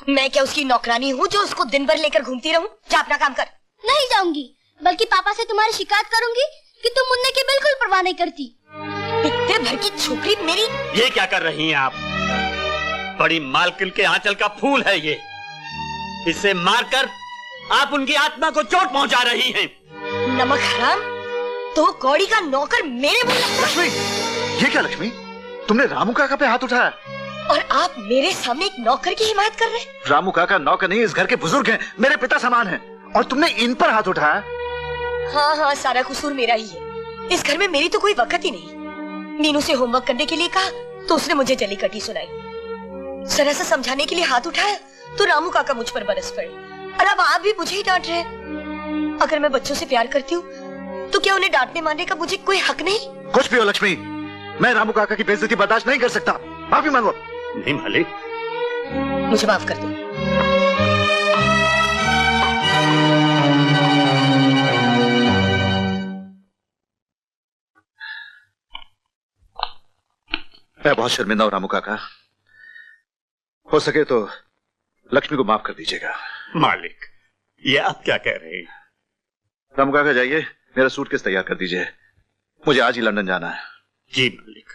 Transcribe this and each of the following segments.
मैं क्या उसकी नौकरानी हूँ जो उसको दिन भर लेकर घूमती रहूं? जा अपना काम कर। नहीं जाऊंगी, बल्कि पापा से तुम्हारी शिकायत करूंगी कि तुम मुन्ने की बिल्कुल परवाह नहीं करती। पित्ते भर की छोकरी मेरी। ये क्या कर रही हैं आप? बड़ी मालकिन के आंचल का फूल है ये। इसे मारकर आप उनकी आत्मा को चोट पहुंचा रही हैं। नमक हराम, तो कौड़ी का नौकर मेरे मुंह। लक्ष्मी, ये क्या लक्ष्मी? तुमने रामू काका पे हाथ उठाया और आप मेरे सामने एक नौकर की हिमायत कर रहे हैं? रामू काका नौकर नहीं, इस घर के बुजुर्ग हैं, मेरे पिता समान हैं, और तुमने इन पर हाथ उठाया। हाँ हाँ, सारा कसूर मेरा ही है। इस घर में मेरी तो कोई वक़्त ही नहीं। मीनू से होमवर्क करने के लिए कहा तो उसने मुझे जली कटी सुनाई। जरा सा समझाने के लिए हाथ उठाया तो रामू काका मुझ पर बरस पड़े। और अब आप भी मुझे ही डांट रहे हैं। अगर मैं बच्चों से प्यार करती हूँ तो क्या उन्हें डांटने मारने का मुझे कोई हक नहीं? कुछ भी हो लक्ष्मी, मैं रामू काका की बेइज्जती बर्दाश्त नहीं कर सकता। माफी मांगो। नहीं मालिक, मुझे माफ कर दो। मैं बहुत शर्मिंदा हूँ रामू काका। हो सके तो लक्ष्मी को माफ कर दीजिएगा। मालिक, ये आप क्या कह रहे हैं? रामू काका जाइए, मेरा सूटकेस तैयार कर दीजिए, मुझे आज ही लंदन जाना है। जी मालिक।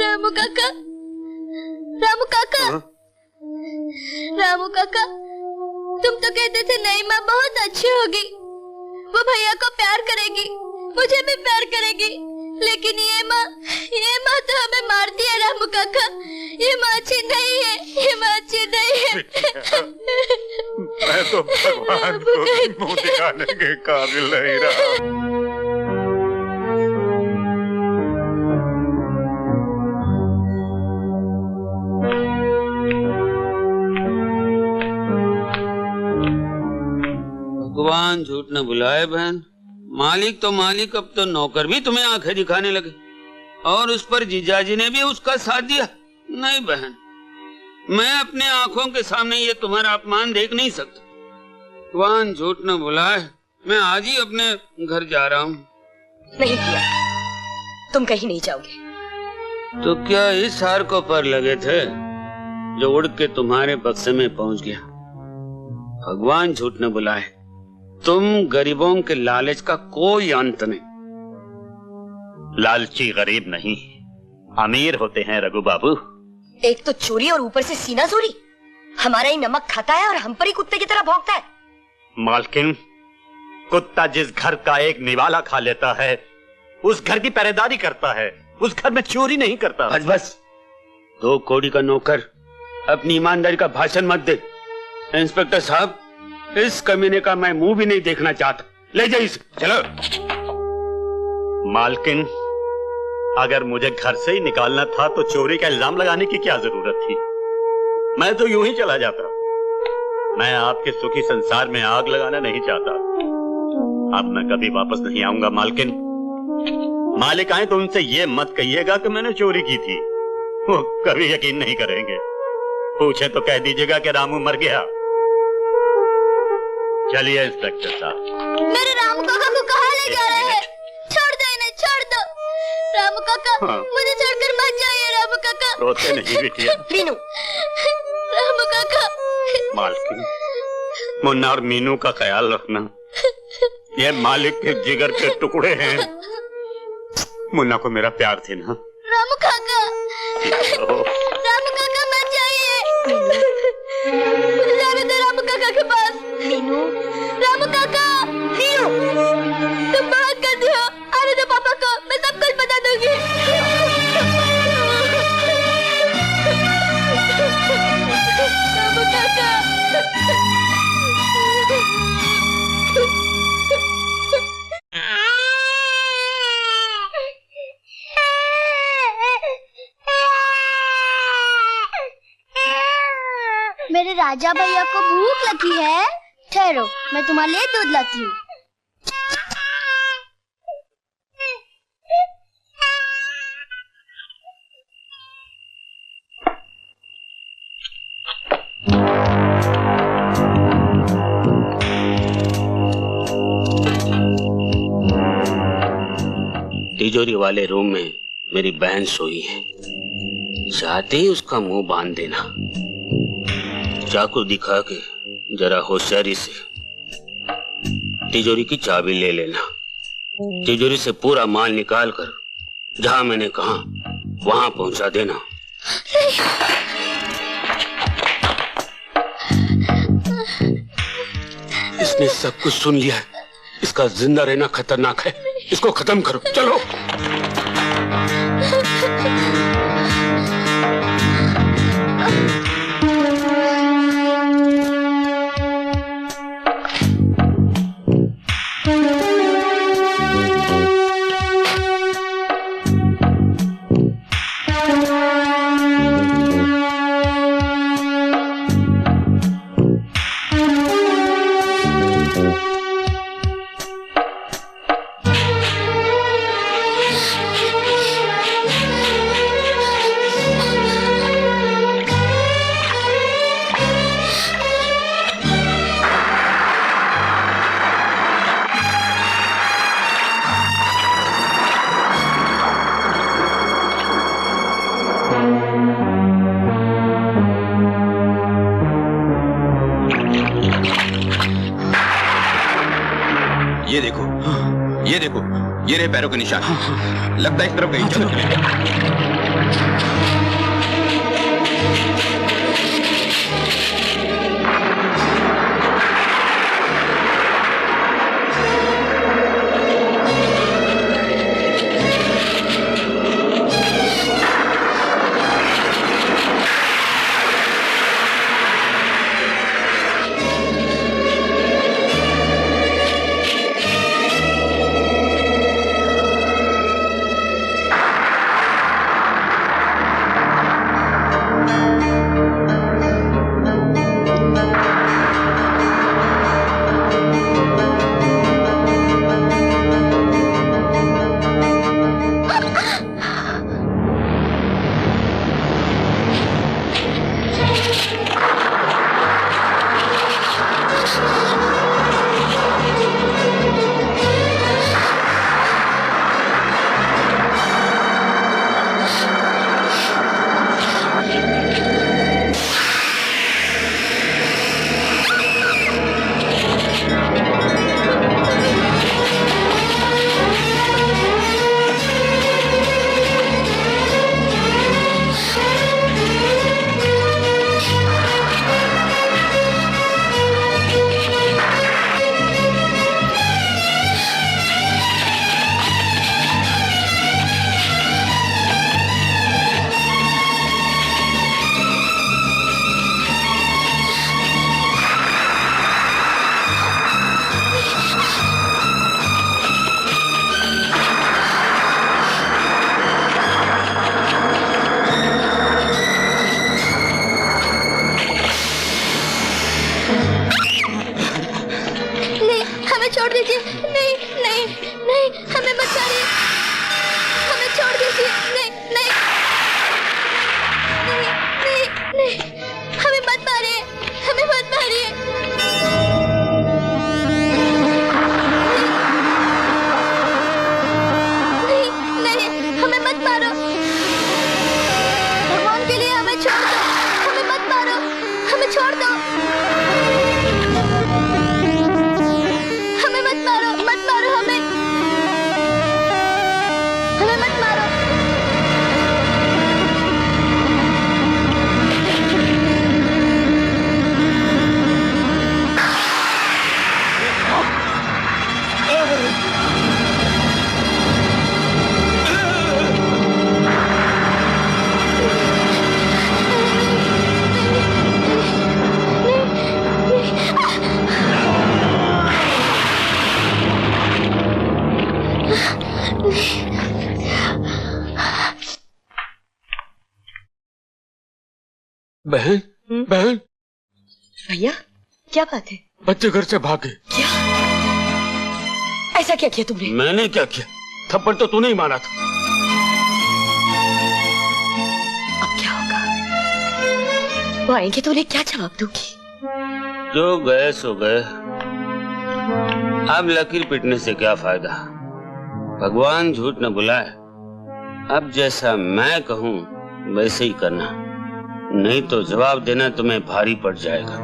रामू काका, रामू काका, रामू काका, तुम तो कहते थे नई माँ बहुत अच्छी होगी, वो भैया को प्यार करेगी, मुझे भी प्यार करेगी, लेकिन ये माँ तो हमें मारती है। रामू काका, ये माँ अच्छी नहीं है, ये माँ अच्छी नहीं है। मैं तो भगवान को मुंह दिखाने के काबिल नहीं रहा। भगवान झूठ न बुलाए बहन। मालिक तो मालिक, अब तो नौकर भी तुम्हें आंखें दिखाने लगे, और उस पर जीजाजी ने भी उसका साथ दिया। नहीं बहन, मैं अपने आंखों के सामने ये तुम्हारा अपमान देख नहीं सकता। भगवान झूठ न बुलाए, मैं आज ही अपने घर जा रहा हूँ। नहीं किया, तुम कहीं नहीं जाओगे। तो क्या इस हार को पर लगे थे जो उड़ के तुम्हारे बक्से में पहुंच गया? भगवान झूठ न बुलाए, तुम गरीबों के लालच का कोई अंत नहीं। लालची गरीब नहीं, अमीर होते हैं रघु बाबू। एक तो चोरी और ऊपर से सीना चोरी। हमारा ही नमक खाता है और हम पर ही कुत्ते की तरह भौंकता है। मालकिन, कुत्ता जिस घर का एक निवाला खा लेता है उस घर की पहरेदारी करता है, उस घर में चोरी नहीं करता। बस बस, 2 कौड़ी का नौकर अपनी ईमानदारी का भाषण मत दे। इंस्पेक्टर साहब, इस कमीने का मैं मुंह भी नहीं देखना चाहता। ले जाइए इसे, चलो। मालकिन, अगर मुझे घर से ही निकालना था तो चोरी का इल्जाम लगाने की क्या जरूरत थी? मैं तो यूं ही चला जाता। मैं आपके सुखी संसार में आग लगाना नहीं चाहता। अब मैं कभी वापस नहीं आऊंगा मालकिन। मालिक आए तो उनसे ये मत कहिएगा कि मैंने चोरी की थी, वो कभी यकीन नहीं करेंगे। पूछे तो कह दीजिएगा कि रामू मर गया। चलिए इंस्पेक्टर साहब। मेरे रामू काका को कहाँ ले जा रहे हैं? छोड़ दो इन्हें, छोड़ दो। रामू काका, मुझे छोड़कर मत जाइए। रामू काका, रोते नहीं बिटिया। मीनू, रामू काका। मालकिन, मुन्ना और मीनू का ख्याल रखना। ये मालिक के जिगर के टुकड़े हैं। मुन्ना को मेरा प्यार थी ना। रामू काका, रामू काका मत जाइए। मुझे जाने दो रामू काका के पास। मीनू, रामू काका, मीनू, तुम बहुत करती हो। आने दो पापा को, मैं सब कुछ बता दूंगी। रामू काका। मेरे राजा भैया को भूख लगी है, ठहरो, मैं तुम्हारे लिए दूध लाती हूँ। तिजोरी वाले रूम में मेरी बहन सोई है। चाहते ही उसका मुंह बांध देना। चाकू दिखा के जरा होशियारी से तिजोरी की चाबी ले लेना। तिजोरी से पूरा माल निकाल कर जहां मैंने कहा वहां पहुंचा देना। इसने सब कुछ सुन लिया है। इसका जिंदा रहना खतरनाक है। इसको खत्म करो, चलो। ये रहे पैरों के निशान। लगता है इस तरफ गई। चलो। बहन, बहन। भैया, क्या बात है? बच्चे घर से भागे। क्या? ऐसा क्या किया तुमने? मैंने क्या किया? थप्पड़ तो तूने ही मारा था। अब क्या होगा? वो आएंगे तो उन्हें क्या जवाब दूंगी? जो गए सो गए। अब लकीर पीटने से क्या फायदा? भगवान झूठ न बुलाए, अब जैसा मैं कहूं वैसे ही करना, नहीं तो जवाब देना तुम्हें भारी पड़ जाएगा।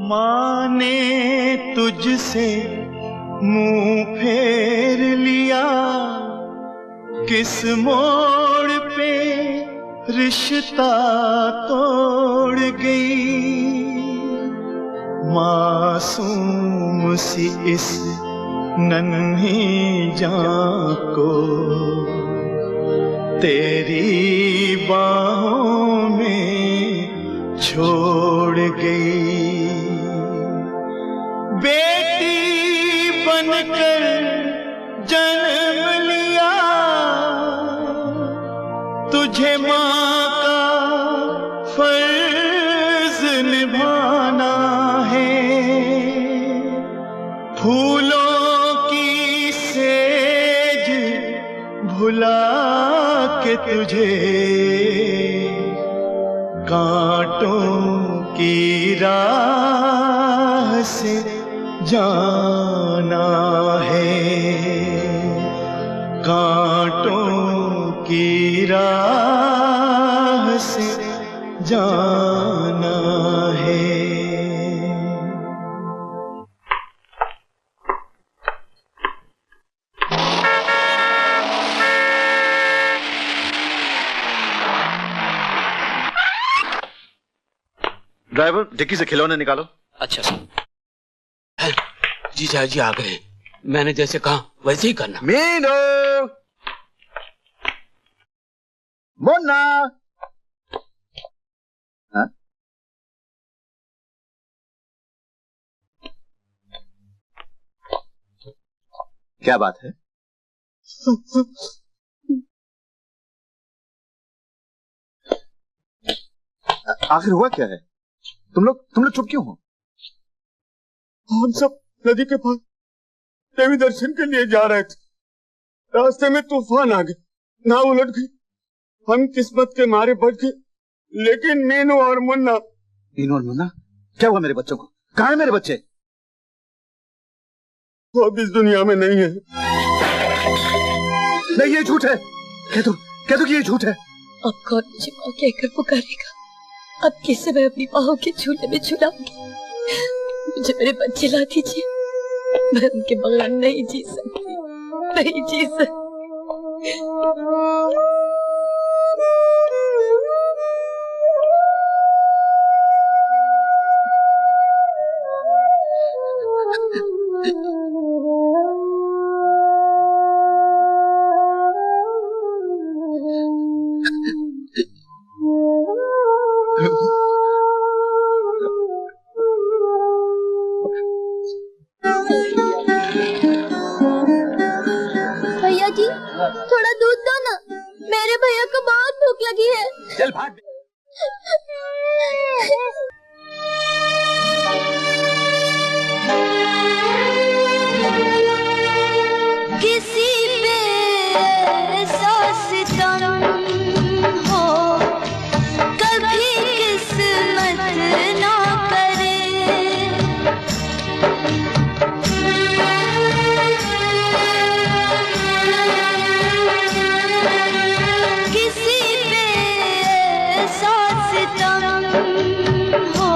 माँ ने तुझसे मुंह फेर लिया, किस मोड़ पे रिश्ता तोड़ गई। मासूम सी इस नन्ही जान को तेरी बाहों में छोड़ गई। बेटी बनकर जन्म लिया, तुझे माँ का फर्ज निभाना है। फूलों की सेज भुला के तुझे कांटों की राह से जाना है। कांटों की राह से जाना है। ड्राइवर, डिक्की से खिलौने निकालो। अच्छा सर। जीजा जी आ गए, मैंने जैसे कहा वैसे ही करना। मीनू, मुन्ना, हाँ? क्या बात है? आखिर हुआ क्या है? तुम लोग चुप क्यों हो? हम सब नदी के पास देवी दर्शन के लिए जा रहे थे। रास्ते में तूफान आ गया, नाव उलट गई। हम किस्मत के मारे बच गए, लेकिन मीनू और मुन्ना। क्या हुआ मेरे बच्चों को? कहाँ है मेरे बच्चे? वो अब इस दुनिया में नहीं है। नहीं, ये झूठ है। कह दो कि ये झूठ है। अब कौन मुझे माँ कहकर पुकारेगा? अब किसे मैं अपनी बाहों के झूले में झुलाऊंगी? मुझे मेरे बच्चे ला दीजिए, मैं उनके बगैर नहीं जी सकती, नहीं जी सकती। भैया जी, थोड़ा दूध दो ना, मेरे भैया को बहुत भूख लगी है। चल भाग। किसी पे ऐसा सितम हो, कभी किस्मत ना करे। किसी पे ऐसा सितम हो,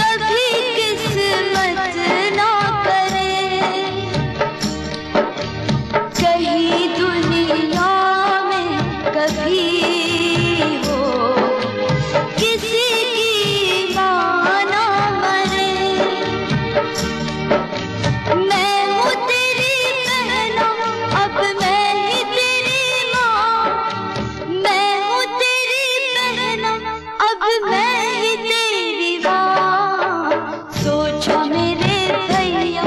कभी किस्मत ना करे। कहीं दुनिया में कभी हो, किसी की माँ ना मरे। मैं हूँ तेरी बहना, अब मैं ही तेरी माँ। मैं हूँ तेरी बहना, अब मैं ही तेरी माँ। सोचो मेरे भैया,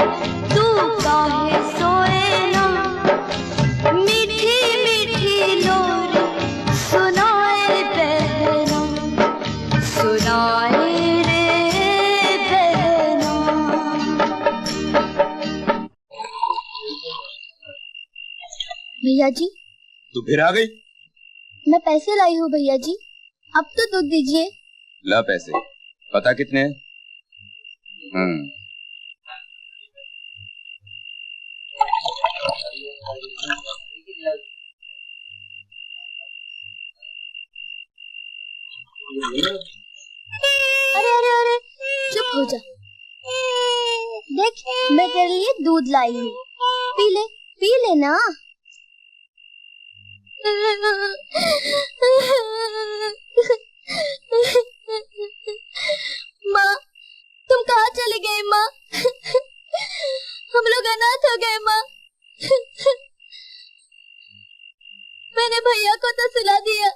तू काहे सोए ना। मीठी मीठी लोरी सुनाए बहना, सुनाए रे बहना। भैया जी, तू फिर आ गई? मैं पैसे लाई हूँ भैया जी, अब तो दूध दीजिए। ला पैसे, पता कितने हैं? अरे अरे अरे, चुप हो जा। देख, मैं तेरे लिए दूध लाई हूँ, पी ले ना। माँ, तुम कहाँ चली गई माँ? हम लोग अनाथ हो गए माँ। मैंने भैया को तो सुला दिया,